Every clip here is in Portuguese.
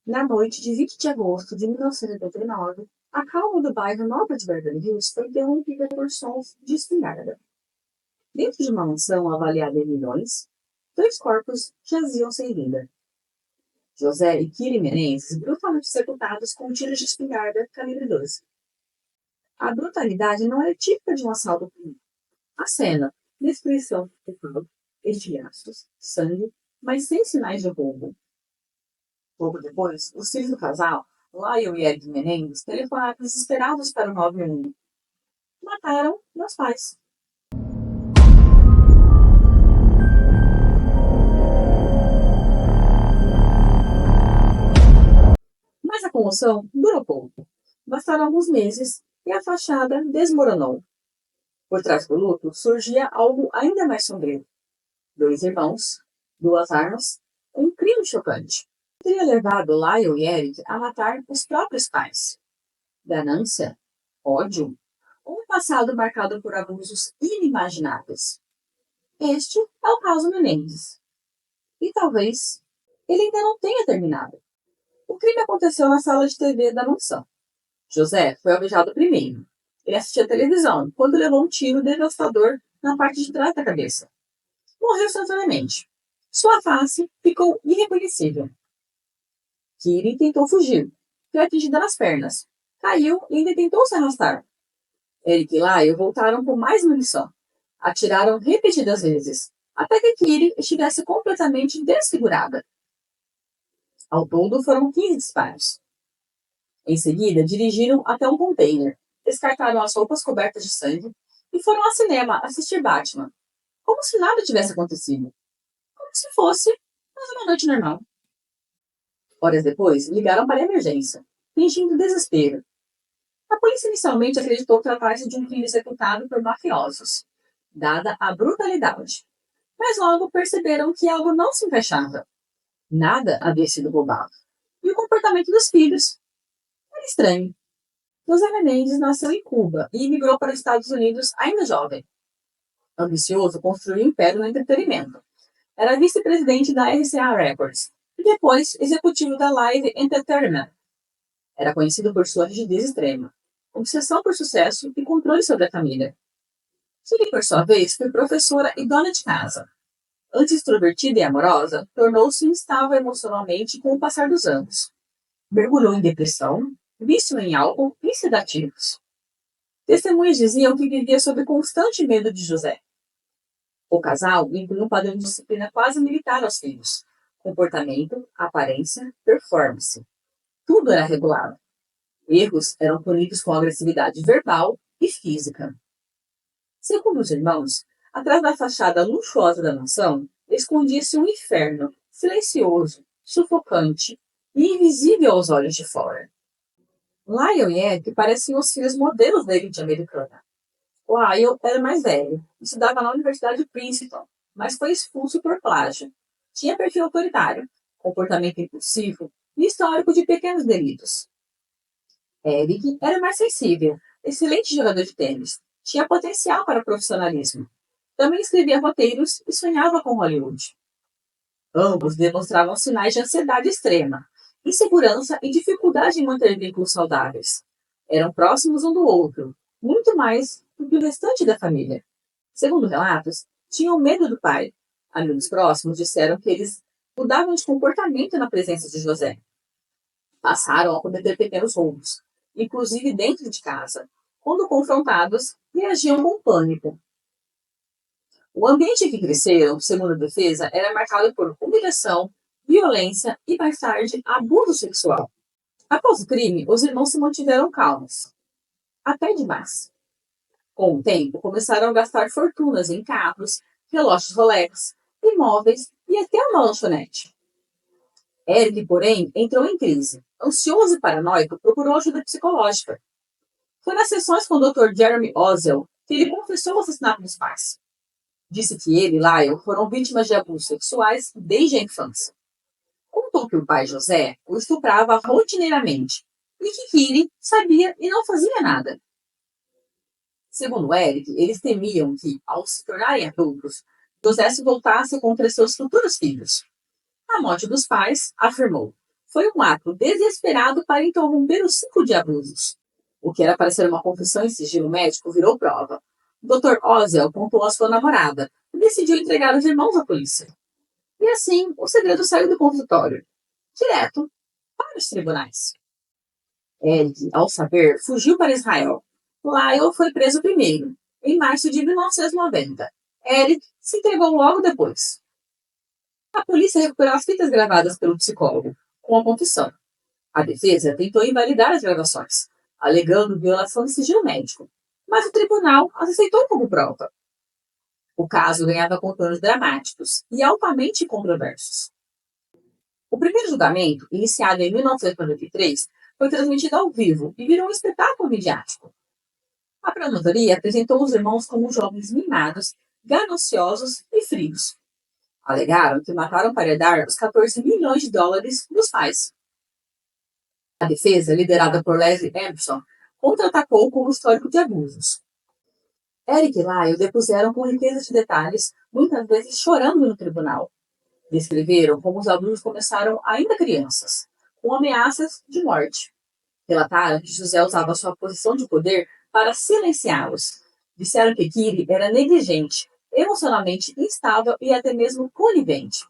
Na noite de 20 de agosto de 1989, a calma do bairro nobre de Beverly Hills foi interrompida por sons de espingarda. Dentro de uma mansão avaliada em milhões, dois corpos jaziam sem vida. José e Kiri Menezes, brutalmente executados com tiros de espingarda calibre 12. A brutalidade não era típica de um assalto comum. A cena, destruição total, estilhaços, sangue, mas sem sinais de roubo. Pouco depois, os filhos do casal, Lyle e Eric Menendez, telefonaram desesperados para o 911. Mataram meus pais. Mas a comoção durou pouco. Bastaram alguns meses e a fachada desmoronou. Por trás do luto surgia algo ainda mais sombrio. Dois irmãos, duas armas, um crime chocante. Teria levado Lyle e Eric a matar os próprios pais. Ganância? Ódio? Ou um passado marcado por abusos inimagináveis? Este é o caso Menendez. E talvez ele ainda não tenha terminado. O crime aconteceu na sala de TV da mansão. José foi alvejado primeiro. Ele assistia televisão quando levou um tiro devastador na parte de trás da cabeça. Morreu instantaneamente. Sua face ficou irreconhecível. Kiri tentou fugir. Foi atingida nas pernas. Caiu e ainda tentou se arrastar. Eric e Lyle voltaram com mais munição. Atiraram repetidas vezes, até que Kiri estivesse completamente desfigurada. Ao todo, foram 15 disparos. Em seguida, dirigiram até um container, descartaram as roupas cobertas de sangue e foram ao cinema assistir Batman, como se nada tivesse acontecido. Como se fosse mais uma noite normal. Horas depois, ligaram para a emergência, fingindo desespero. A polícia inicialmente acreditou tratar-se de um crime executado por mafiosos, dada a brutalidade. Mas logo perceberam que algo não se encaixava. Nada havia sido roubado. E o comportamento dos filhos era estranho. José Menendez nasceu em Cuba e imigrou para os Estados Unidos ainda jovem. Ambicioso, construiu um império no entretenimento. Era vice-presidente da RCA Records e depois executivo da Live Entertainment. Era conhecido por sua rigidez extrema, obsessão por sucesso e controle sobre a família. Kiri, por sua vez, foi professora e dona de casa. Antes extrovertida e amorosa, tornou-se instável emocionalmente com o passar dos anos. Mergulhou em depressão, vício em álcool e sedativos. Testemunhas diziam que vivia sob constante medo de José. O casal impunha um padrão de disciplina quase militar aos filhos. Comportamento, aparência, performance. Tudo era regulado. Erros eram punidos com agressividade verbal e física. Segundo os irmãos, atrás da fachada luxuosa da mansão, escondia-se um inferno silencioso, sufocante e invisível aos olhos de fora. Lyle e Ed pareciam os filhos modelos da elite americana. Lyle era mais velho, estudava na Universidade de Princeton, mas foi expulso por plágio. Tinha perfil autoritário, comportamento impulsivo e histórico de pequenos delitos. Eric era mais sensível, excelente jogador de tênis, tinha potencial para profissionalismo. Também escrevia roteiros e sonhava com Hollywood. Ambos demonstravam sinais de ansiedade extrema, insegurança e dificuldade em manter vínculos saudáveis. Eram próximos um do outro, muito mais do que o restante da família. Segundo relatos, tinham medo do pai. Amigos próximos disseram que eles mudavam de comportamento na presença de José. Passaram a cometer pequenos roubos, inclusive dentro de casa. Quando confrontados, reagiam com pânico. O ambiente em que cresceram, segundo a defesa, era marcado por humilhação, violência e, mais tarde, abuso sexual. Após o crime, os irmãos se mantiveram calmos. Até demais. Com o tempo, começaram a gastar fortunas em carros, relógios Rolex, imóveis e até uma lanchonete. Eric, porém, entrou em crise. Ansioso e paranoico, procurou ajuda psicológica. Foi nas sessões com o Dr. Jeremy Ozel que ele confessou o assassinato dos pais. Disse que ele e Lyle foram vítimas de abusos sexuais desde a infância. Contou que o pai José o estuprava rotineiramente e que Kiri sabia e não fazia nada. Segundo Eric, eles temiam que, ao se tornarem adultos, José se voltasse contra seus futuros filhos. A morte dos pais, afirmou, foi um ato desesperado para interromper o ciclo de abusos. O que era para ser uma confissão em sigilo médico virou prova. O Dr. Ozel contou à sua namorada e decidiu entregar os irmãos à polícia. E assim, o segredo saiu do consultório, direto para os tribunais. Eric, ao saber, fugiu para Israel. Lyle foi preso primeiro, em março de 1990. Eric se entregou logo depois. A polícia recuperou as fitas gravadas pelo psicólogo, com a confissão. A defesa tentou invalidar as gravações, alegando violação de sigilo médico, mas o tribunal as aceitou como prova. O caso ganhava contornos dramáticos e altamente controversos. O primeiro julgamento, iniciado em 1993, foi transmitido ao vivo e virou um espetáculo midiático. A promotoria apresentou os irmãos como jovens mimados, gananciosos e frios. Alegaram que mataram para herdar os 14 milhões de dólares dos pais. A defesa, liderada por Leslie Anderson, contra-atacou com o histórico de abusos. Eric e Lyle depuseram com riqueza de detalhes, muitas vezes chorando no tribunal. Descreveram como os abusos começaram ainda crianças, com ameaças de morte. Relataram que José usava sua posição de poder para silenciá-los. Disseram que Kiri era negligente, emocionalmente instável e até mesmo conivente.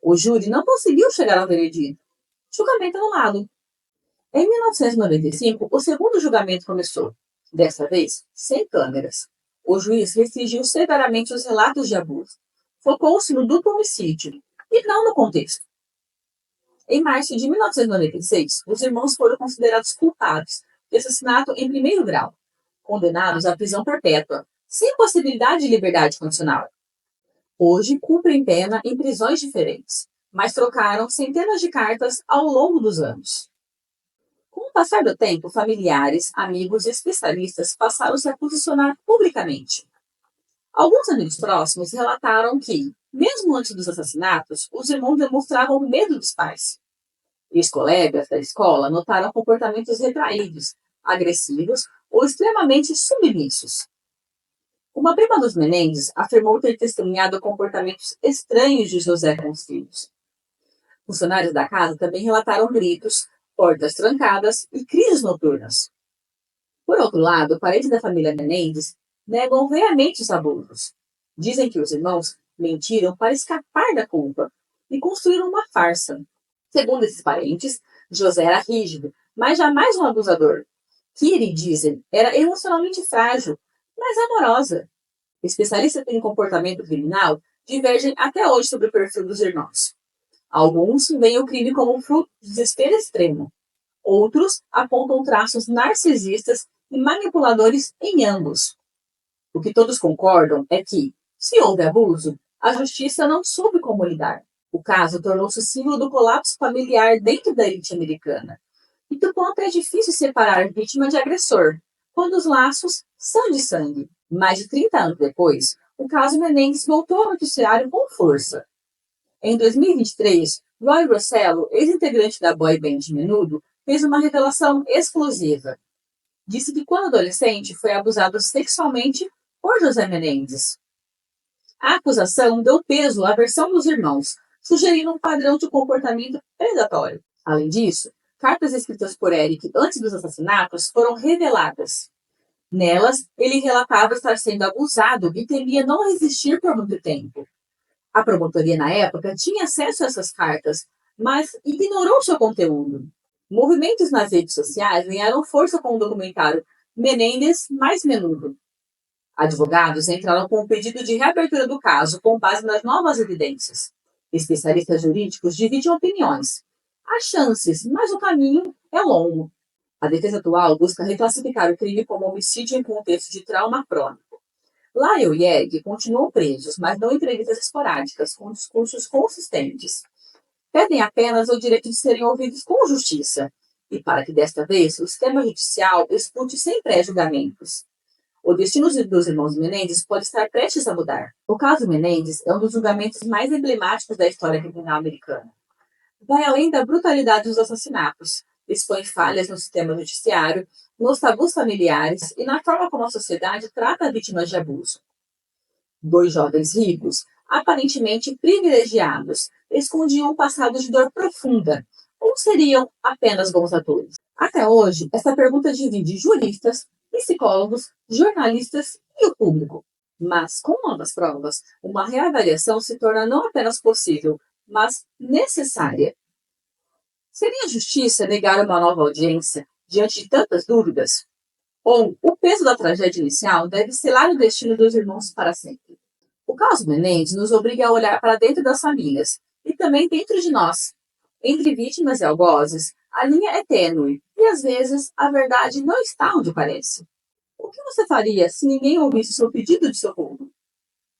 O júri não conseguiu chegar ao veredito. Julgamento anulado. Em 1995, o segundo julgamento começou. Dessa vez, sem câmeras. O juiz restringiu severamente os relatos de abuso. Focou-se no duplo homicídio, e não no contexto. Em março de 1996, os irmãos foram considerados culpados de assassinato em primeiro grau, condenados à prisão perpétua, sem possibilidade de liberdade condicional. Hoje cumprem pena em prisões diferentes, mas trocaram centenas de cartas ao longo dos anos. Com o passar do tempo, familiares, amigos e especialistas passaram a se posicionar publicamente. Alguns amigos próximos relataram que, mesmo antes dos assassinatos, os irmãos demonstravam medo dos pais. Ex-colegas da escola notaram comportamentos retraídos, agressivos ou extremamente submissos. Uma prima dos Menendez afirmou ter testemunhado comportamentos estranhos de José com os filhos. Funcionários da casa também relataram gritos, portas trancadas e crises noturnas. Por outro lado, parentes da família Menendez negam veemente os abusos. Dizem que os irmãos mentiram para escapar da culpa e construíram uma farsa. Segundo esses parentes, José era rígido, mas jamais um abusador. Kiri, dizem, era emocionalmente frágil, mas amorosa. Especialistas em comportamento criminal divergem até hoje sobre o perfil dos irmãos. Alguns veem o crime como fruto de desespero extremo. Outros apontam traços narcisistas e manipuladores em ambos. O que todos concordam é que, se houve abuso, a justiça não soube como lidar. O caso tornou-se símbolo do colapso familiar dentro da elite americana. E do quanto é difícil separar vítima de agressor, quando os laços são de sangue. Mais de 30 anos depois, o caso Menendez voltou ao noticiário com força. Em 2023, Roy Rossello, ex-integrante da boy band Menudo, fez uma revelação exclusiva. Disse que quando adolescente foi abusado sexualmente por José Menendez. A acusação deu peso à versão dos irmãos, sugerindo um padrão de comportamento predatório. Além disso, cartas escritas por Eric antes dos assassinatos foram reveladas. Nelas, ele relatava estar sendo abusado e temia não resistir por muito tempo. A promotoria, na época, tinha acesso a essas cartas, mas ignorou seu conteúdo. Movimentos nas redes sociais ganharam força com o documentário Menendez mais Menudo. Advogados entraram com um pedido de reabertura do caso com base nas novas evidências. Especialistas jurídicos dividem opiniões. Há chances, mas o caminho é longo. A defesa atual busca reclassificar o crime como homicídio em contexto de trauma crônico. Lyle e Eric continuam presos, mas não em entrevistas esporádicas, com discursos consistentes. Pedem apenas o direito de serem ouvidos com justiça, e para que desta vez o sistema judicial escute sem pré-julgamentos. O destino dos irmãos Menendez pode estar prestes a mudar. O caso Menendez é um dos julgamentos mais emblemáticos da história criminal americana. Vai além da brutalidade dos assassinatos, expõe falhas no sistema judiciário, nos tabus familiares e na forma como a sociedade trata vítimas de abuso. Dois jovens ricos, aparentemente privilegiados, escondiam um passado de dor profunda, ou seriam apenas bons atores? Até hoje, essa pergunta divide juristas, psicólogos, jornalistas e o público. Mas, com novas provas, uma reavaliação se torna não apenas possível, mas necessária. Seria justiça negar uma nova audiência diante de tantas dúvidas? Ou o peso da tragédia inicial deve selar o destino dos irmãos para sempre? O caso Menendez nos obriga a olhar para dentro das famílias e também dentro de nós. Entre vítimas e algozes, a linha é tênue e às vezes a verdade não está onde parece. O que você faria se ninguém ouvisse seu pedido de socorro?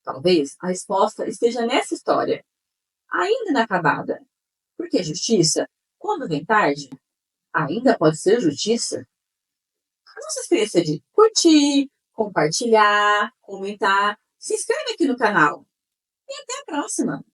Talvez a resposta esteja nessa história, ainda inacabada. Porque justiça, quando vem tarde, ainda pode ser justiça. Não se esqueça de curtir, compartilhar, comentar, se inscreve aqui no canal. E até a próxima!